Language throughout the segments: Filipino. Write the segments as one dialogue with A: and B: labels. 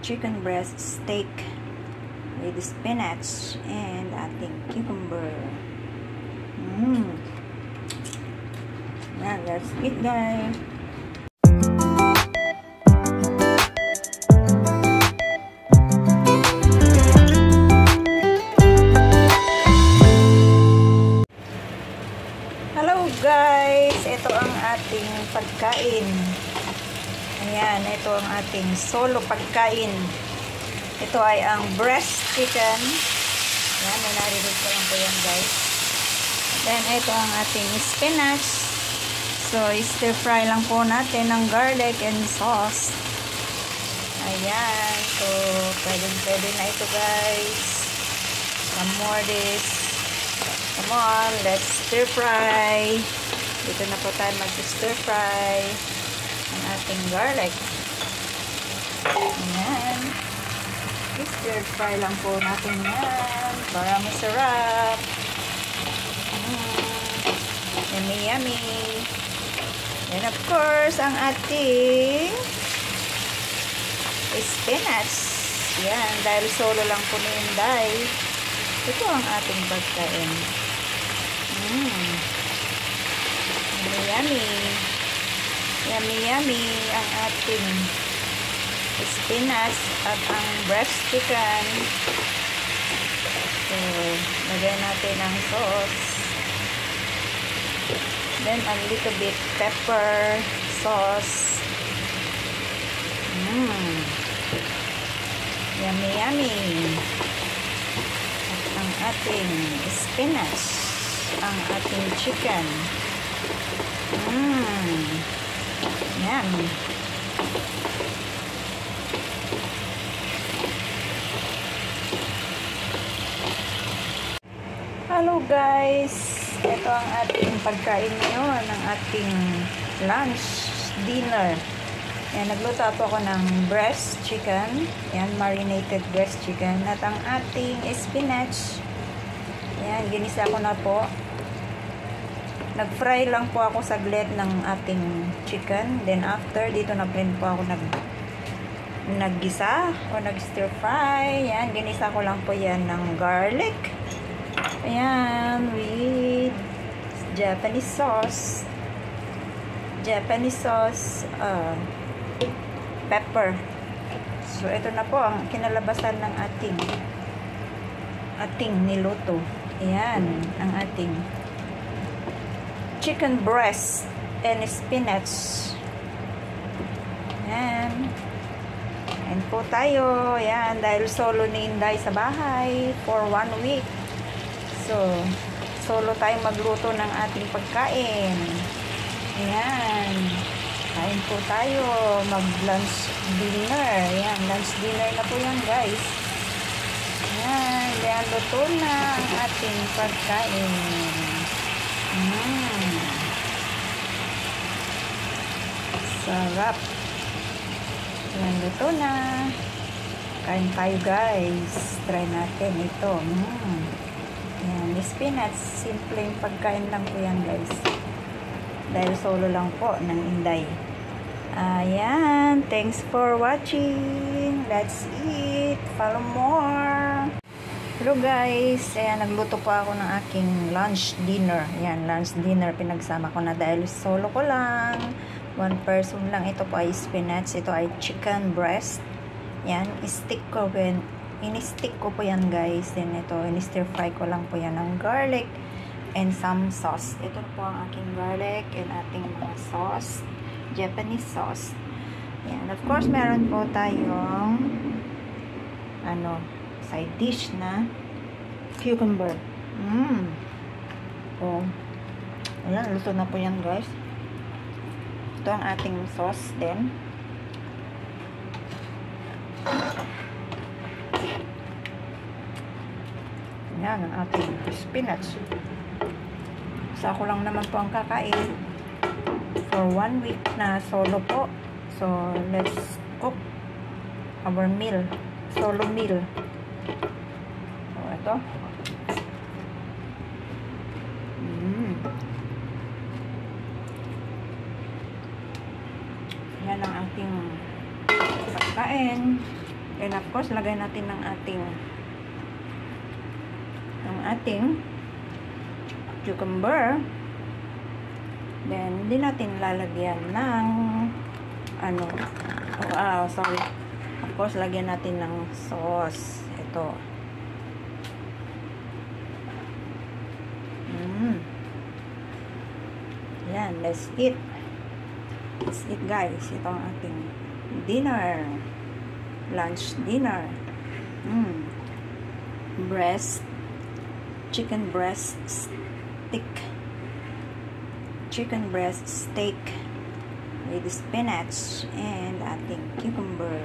A: chicken breast steak with spinach and ating cucumber. Now, let's eat, guys. Hello guys, ito ang ating pagkain. Ayan, ito ang ating solo pagkain. Ito ay ang breast chicken. Ayan, may narinig ko lang po yan guys. Then, ito ang ating spinach. So, stir fry lang po natin ng garlic and sauce. Ayan, so, pwede na ito guys. Some more this. Come on, let's stir fry. Dito na po tayo mag-stir fry ang ating garlic. Ayan. Stir fry lang po natin yan para masarap. Yummy, yummy. And of course, ang ating spinach. Yan, dahil solo lang po ni Inday. Ito ang ating pagkain. Yummy, yummy. Yummy, yummy ang ating spinach at ang breast chicken. So, lagyan natin ang sauce. Then, a little bit pepper sauce. Yummy, yummy. At ang ating spinach. Ang ating chicken. Yan. Hello guys. Ito ang ating pagkain ngayon, ang ating lunch, dinner. Yan, nagluto ako ng breast chicken. Yan, marinated breast chicken. At ang ating spinach. Yan, ginisa ko na po. Nag-fry lang po ako saglit ng ating chicken. Then after, dito na rin po ako naggisa o nag-stir fry. Yan, ginisa ko lang po yan ng garlic. Ayan, with Japanese sauce. Pepper. So, ito na po ang kinalabasan ng ating niluto. Ayan, ang ating chicken breast and spinach. Ayan. Ayan po tayo. Ayan, dahil solo ni Inday sa bahay for 1 week. So, solo tayong magluto ng ating pagkain. Ayan. Kain po tayo. Mag-lunch dinner. Ayan, lunch dinner na po yan guys. Ayan, ayan, luto na ang ating pagkain. Sarap. Ayan, luto na. Kain tayo guys. Try natin ito. Ayan, spinach. Simpleng pagkain lang po yan guys. Dahil solo lang po ng Inday. Ayan. Thanks for watching. Let's eat. Follow more. Hello guys. Ayan, nagluto po ako ng aking lunch dinner. Ayan, lunch dinner. Pinagsama ko na dahil solo ko lang. 1 person lang. Ito po ay spinach. Ito ay chicken breast. Ayan, in-stick ko po yan guys. Then ito, in-stir fry ko lang po yan ng garlic and some sauce. Ito po ang aking garlic and ating mga sauce. Japanese sauce. Ayan, of course, meron po tayong side dish na cucumber. Oh. Ayan, luto na po yan guys. Ito ang ating sauce din. Yan ang ating spinach. So, ako lang naman po ang kakain for 1 week na solo po. So, let's cook our meal. Solo meal. So, ito. Yan ang ating pagkain. And of course, lagay natin ng ating cucumber. Then, hindi natin lalagyan ng sorry. Of course, lagyan natin ng sauce. Ito. Yan, let's eat. Let's eat, guys. Ito ang ating dinner. Lunch dinner. Chicken breast steak. Chicken breast steak with spinach and ating cucumber.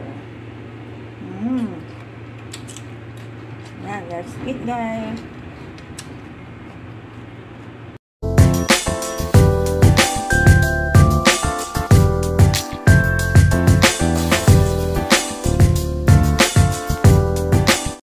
A: Yan, let's eat, guys.